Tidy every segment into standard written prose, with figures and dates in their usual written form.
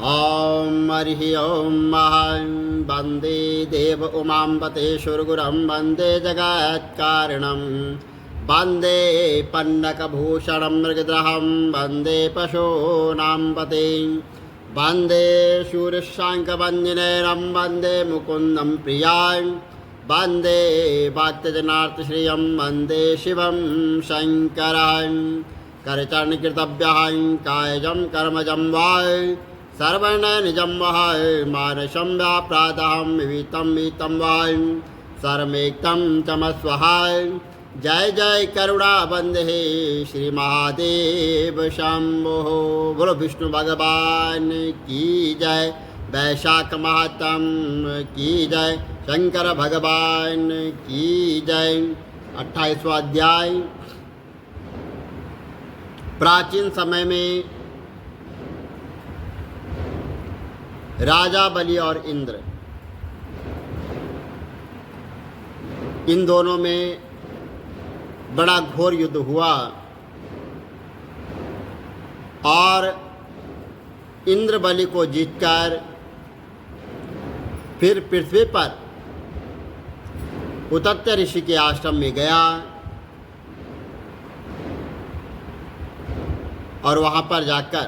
ॐ हरिः ॐ वन्दे देव उमाम्बतेश्वरगुरुं वन्दे जगत्कारणं वन्दे पन्नकभूषणं मृगद्रहं वन्दे पशूनां पतिं वन्दे शूरशाङ्कवन्दिनेरं वन्दे मुकुन्दं प्रियां वन्दे भक्तजनार्तश्रियं वन्दे शिवं शङ्करं करचरणकृतभ्यः कायजं कर्मजं वा सर्वण निजं वः मानसं व्याप्रातहं विहितं विहितं वा सर्वमेकं तमस्वः। जय जय करुणा बंदे श्री महादेव शंभो। बोलो विष्णु भगवान की जय, वैशाख महात्म की जय, शंकर भगवान की जय। 28वां अध्याय। प्राचीन समय में राजा बलि और इंद्र, इन दोनों में बड़ा घोर युद्ध हुआ और इंद्र बलि को जीतकर फिर पृथ्वी पर उतत्य ऋषि के आश्रम में गया और वहाँ पर जाकर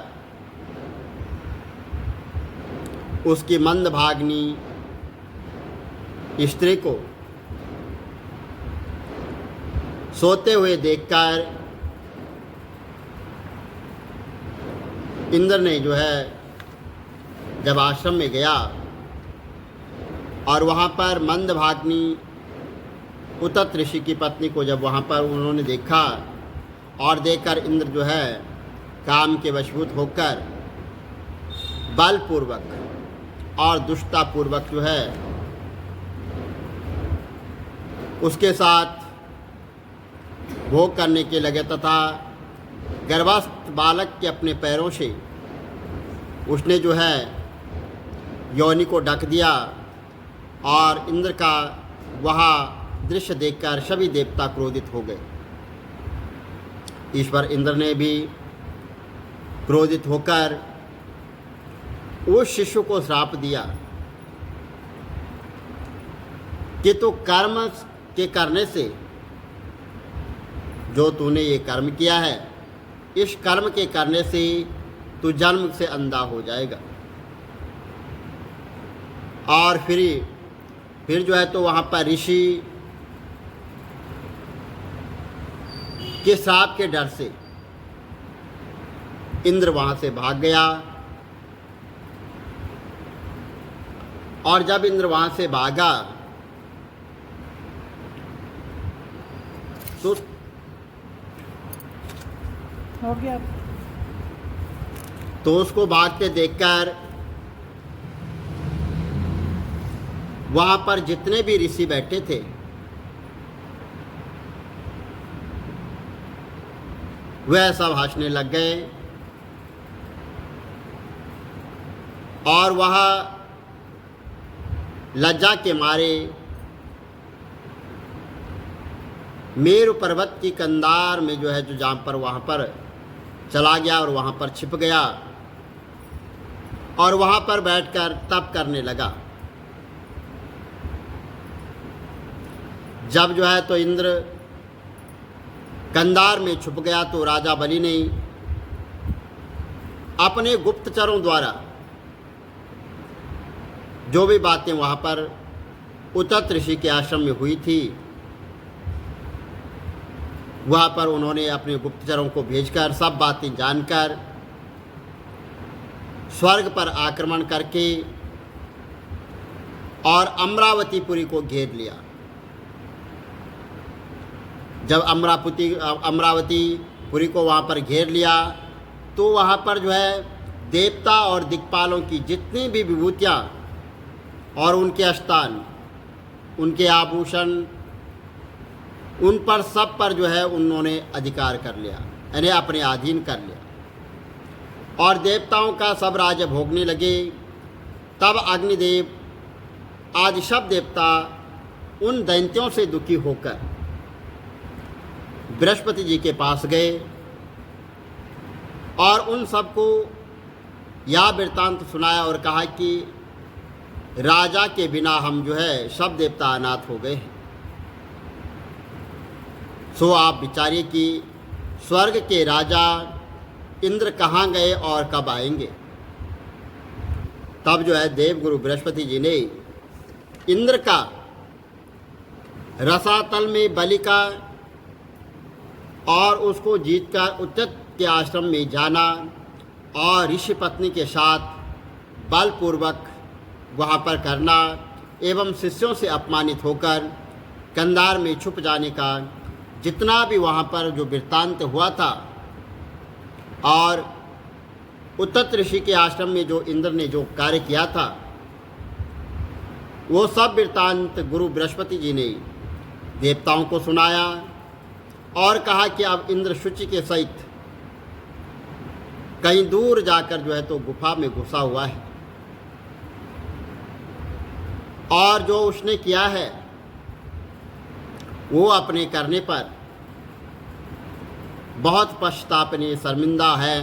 उसकी मंदभागिनी स्त्री को सोते हुए देखकर इंद्र ने जो है जब आश्रम में गया और वहाँ पर मंदभागिनी उतत ऋषि की पत्नी को जब वहाँ पर उन्होंने देखा और देखकर इंद्र जो है काम के वशीभूत होकर बलपूर्वक और दुष्टतापूर्वक जो है उसके साथ भोग करने के लगे तथा गर्भस्थ बालक के अपने पैरों से उसने जो है योनि को ढक दिया और इंद्र का वह दृश्य देखकर सभी देवता क्रोधित हो गए। ईश्वर इंद्र ने भी क्रोधित होकर उस शिशु को श्राप दिया कि तू कर्म के करने से, जो तूने ये कर्म किया है, इस कर्म के करने से तू जन्म से अंधा हो जाएगा। और फिर जो है तो वहाँ पर ऋषि के श्राप के डर से इंद्र वहाँ से भाग गया और जब इंद्र वहाँ से भागा तो हो गया। तो उसको भागते देखकर वहाँ पर जितने भी ऋषि बैठे थे वह सब हंसने लग गए और वह लज्जा के मारे मेरु पर्वत की कंधार में जो है जो जहाँ पर वहाँ पर चला गया और वहाँ पर छिप गया और वहाँ पर बैठकर तप करने लगा। जब जो है तो इंद्र कंधार में छुप गया तो राजा बलि ने अपने गुप्तचरों द्वारा जो भी बातें वहाँ पर उतत ऋषि के आश्रम में हुई थी वहाँ पर उन्होंने अपने गुप्तचरों को भेजकर सब बातें जानकर स्वर्ग पर आक्रमण करके और अमरावतीपुरी को घेर लिया। जब अमरावतीपुरी को वहाँ पर घेर लिया तो वहाँ पर जो है देवता और दिक्पालों की जितनी भी विभूतियाँ और उनके स्थान, उनके आभूषण, उन पर सब पर जो है उन्होंने अधिकार कर लिया, यानी अपने अधीन कर लिया और देवताओं का सब राज्य भोगने लगे। तब अग्निदेव आदि सब देवता उन दैत्यों से दुखी होकर बृहस्पति जी के पास गए और उन सबको यह वृत्तांत सुनाया और कहा कि राजा के बिना हम जो है सब देवता अनाथ हो गए हैं। सो आप विचारिए कि स्वर्ग के राजा इंद्र कहाँ गए और कब आएंगे। तब जो है देवगुरु बृहस्पति जी ने इंद्र का रसातल में बलि का और उसको जीतकर उच्चत के आश्रम में जाना और ऋषि पत्नी के साथ बलपूर्वक वहाँ पर करना एवं शिष्यों से अपमानित होकर कंधार में छुप जाने का जितना भी वहाँ पर जो वृत्तांत हुआ था और उद्धत ऋषि के आश्रम में जो इंद्र ने जो कार्य किया था, वो सब वृत्तांत गुरु बृहस्पति जी ने देवताओं को सुनाया और कहा कि अब इंद्र शुचि के सहित कहीं दूर जाकर जो है तो गुफा में घुसा हुआ है और जो उसने किया है वो अपने करने पर बहुत पश्चातापनीय शर्मिंदा है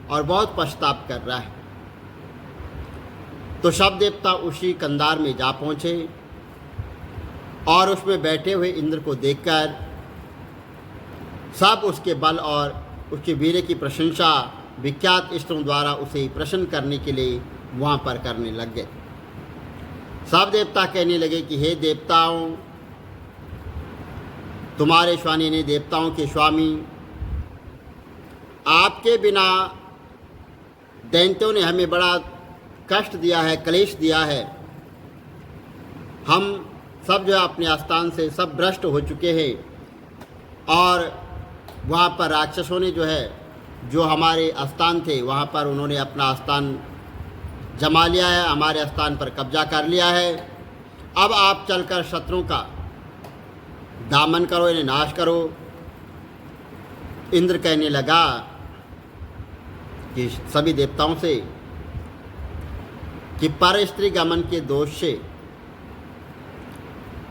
और बहुत पश्चाताप कर रहा है। तो सब देवता उसी कंधार में जा पहुँचे और उसमें बैठे हुए इंद्र को देखकर सब उसके बल और उसके वीर्य की प्रशंसा विख्यात इष्टों द्वारा उसे प्रसन्न करने के लिए वहाँ पर करने लग गए। सब देवता कहने लगे कि हे देवताओं, तुम्हारे स्वामी ने देवताओं के स्वामी, आपके बिना दैत्यों ने हमें बड़ा कष्ट दिया है, क्लेश दिया है। हम सब जो है अपने स्थान से सब भ्रष्ट हो चुके हैं और वहाँ पर राक्षसों ने जो है जो हमारे स्थान थे वहाँ पर उन्होंने अपना स्थान जमा लिया है, हमारे स्थान पर कब्जा कर लिया है। अब आप चलकर शत्रुओं का दामन करो, इन्हें नाश करो। इंद्र कहने लगा कि सभी देवताओं से कि पर स्त्री गमन के दोष से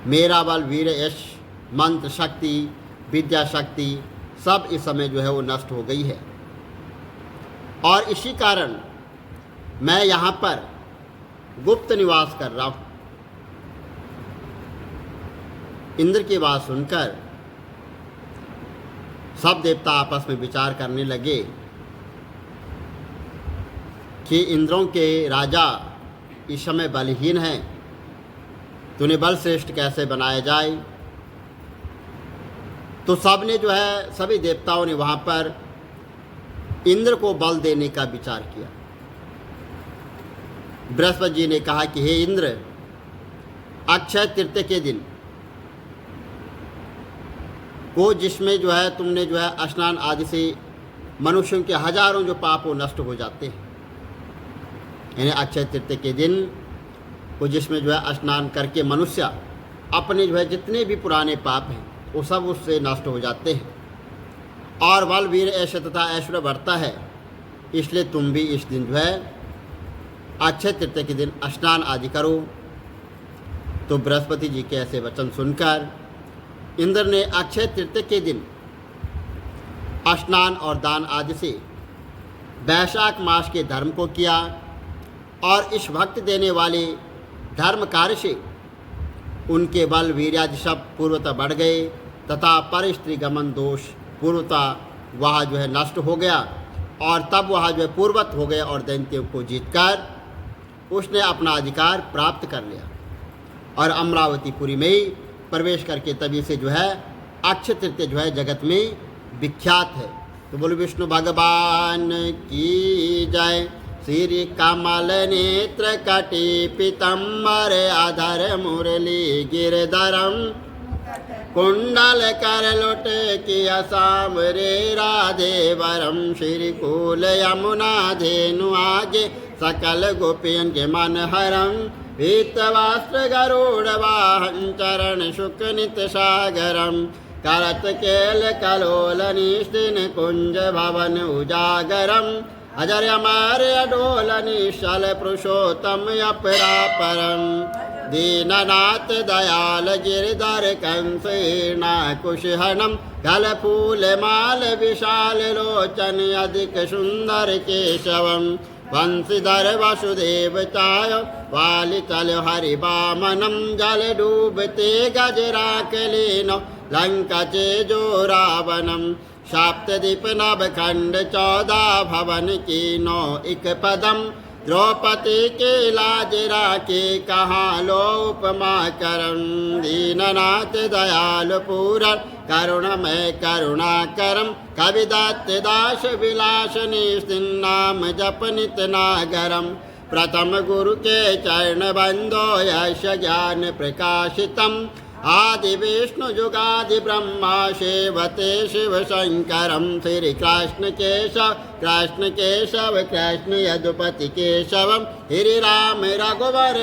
मेरा बल, वीर, यश, मंत्र शक्ति, विद्या शक्ति सब इस समय जो है वो नष्ट हो गई है और इसी कारण मैं यहाँ पर गुप्त निवास कर रहा हूँ। इंद्र की बात सुनकर सब देवता आपस में विचार करने लगे कि इंद्रों के राजा इस समय बलहीन हैं, तो उन्हें बल श्रेष्ठ कैसे बनाया जाए। तो सब ने जो है सभी देवताओं ने वहाँ पर इंद्र को बल देने का विचार किया। बृहस्पति जी ने कहा कि हे इंद्र, अक्षय तृतीया के दिन को जिसमें जो है तुमने जो है स्नान आदि से मनुष्यों के हजारों जो पाप वो नष्ट हो जाते हैं, यानी अक्षय तृतीया के दिन को जिसमें जो है स्नान करके मनुष्य अपने जो है जितने भी पुराने पाप हैं वो सब उससे नष्ट हो जाते हैं और बल, वीर, यश तथा ऐश्वर्य बढ़ता है। इसलिए तुम भी इस दिन जो है अक्षय तृतीया के दिन स्नान आदि करो। तो बृहस्पति जी के ऐसे वचन सुनकर इंद्र ने अक्षय तृतीया के दिन स्नान और दान आदि से वैशाख मास के धर्म को किया और इस भक्त देने वाले धर्म कार्य से उनके बल, वीर्यादि सब पूर्वता बढ़ गए तथा पर स्त्री गमन दोष पूर्वता वह जो है नष्ट हो गया और तब वह जो है पूर्वत हो गए और दैत्यों को जीतकर उसने अपना अधिकार प्राप्त कर लिया और अमरावतीपुरी में ही प्रवेश करके तभी से जो है अक्षय तृतीया जो है जगत में विख्यात है। तो बोलो विष्णु भगवान की जय। श्री कमल नेत्र कटी पीतम्बर आधर मुरली गिरधरम कुंडल कर लोट किया सांवरे राधे वरम श्री कूल यमुना धेनु आगे सकल गोपियन के मन हरम पीतवास्त्र गरुड़ वाहन चरण शुक नित सागरम करत केल कलोल निष्ठिन कुंज भवन उजागरम अजर अमर अडोल निश्चल पुरुषोत्तम अपरापरम दीननाथ दयाल गिरधर कंसेना कुशहनम गल फूल माल विशाल लोचन अधिक सुंदर केशवम वंशीधर वसुदेव चाय वाली चलो हरि वामनम जल डूबते गजराक लीनो लंका चे जो रावणम सप्तदीप नवखंड 14 भवन कीनो इक पदम द्रौपदी के लाज राखे कहाँ लो उपमा करम दीननाथ दयाल पूरन करुणमय करुणाकरम कविदत्त दास विलास नाम जप नित नागरम प्रथम गुरु के चरण बंदो यश ज्ञान प्रकाशितम आदि विष्णु जुगादि ब्रह्मा सेवते शिव शंकरम श्री कृष्ण केशव कृष्ण यदुपति केशवम हरि राम रघुवर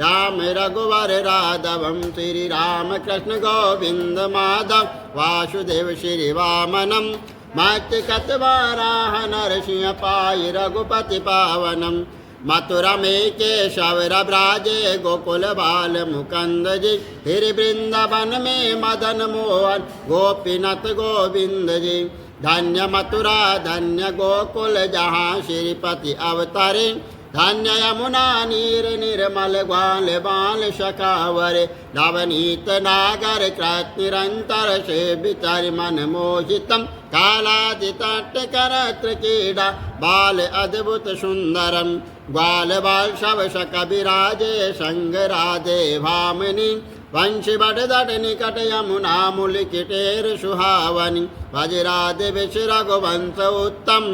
राम रघुवर राघवम श्री राम कृष्ण गोविंद माधव वासुदेव श्री वामनम मत्स्य कतवाराह नरसिंह पाई रघुपति पावनम मथुरा में केशव ब्राजे गोकुल बाल मुकंद जी हिरि वृंदावन में मदन मोहन गोपीनाथ गोविंद जी धन्य मथुरा धन्य गोकुल जहाँ श्रीपति अवतरे धन्य यमुना नीर निर्मल ग्वाल बाल शकावर नवनीत नागर कृत निरंतर से विचर मन मोहितम कालादितट करत्र क्रीड़ा बाल अद्भुत सुंदरम ग्वाल बाल शव शक विराजे संग राधे भामिनी वंशी बड़दट निकट यमुना मूल किटेर सुहावनी वज्राधे विश रघुवंश उत्तम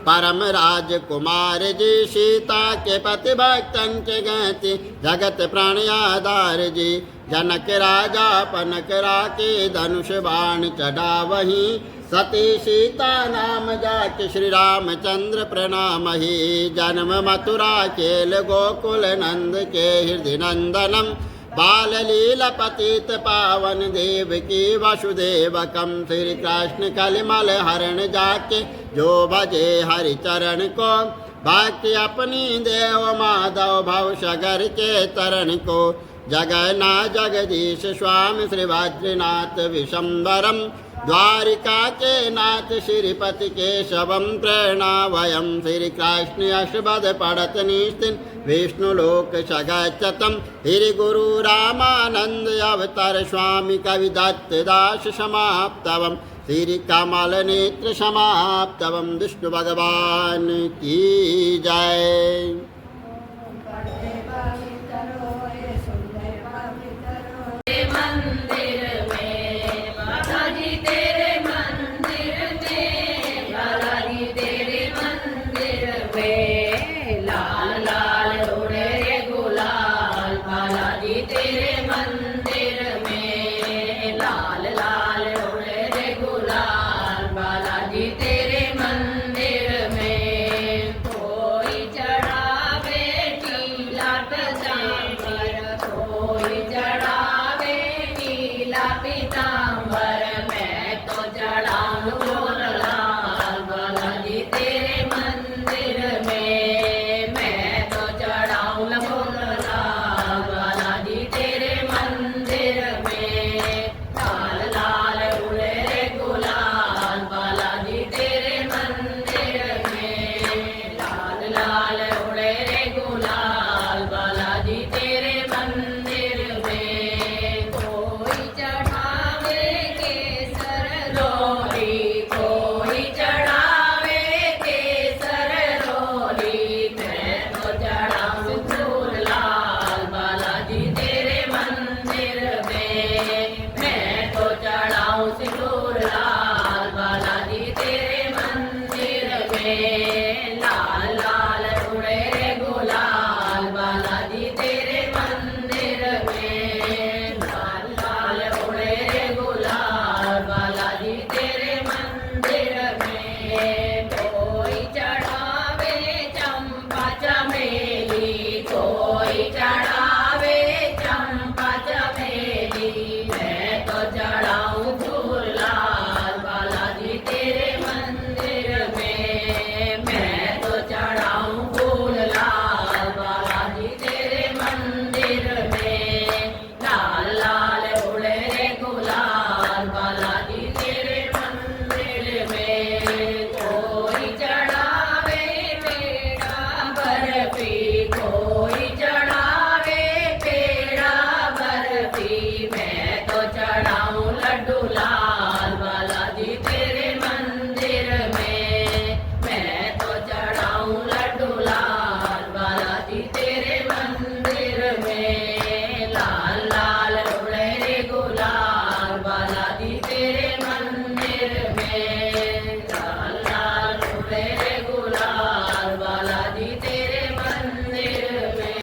परम राजकुमार जी सीता के पति भक्तन के गति जगत प्राण आधार जी जनक राजा पनक राके धनुष बाण चढ़ा वही सती सीता नाम जाके श्री रामचंद्र प्रणाम ही जन्म मथुरा केल गोकुल नंद के हृदय नंदनम बाल लीला पतित पावन देव की वसुदेवकम श्री कृष्ण कलिमल हरण जाके जो भजे हरि चरण को भक्ति अपनी देव माधव भव सगर के तरण को जगन्ना जगदीश स्वामी श्री वज्रनाथ विशंबरम द्वारिका के नाथ श्रीपति केशवम प्रणवयम श्री कृष्ण अष्टपद पढ़त निस्तिन विष्णु लोक सगच्छतम हिरि गुरु रामानंद अवतार स्वामी कविदत्त दास समाप्तवम श्री कमल नेत्र समाप्तवम विष्णु भगवान की जय। चढ़ाऊं डोला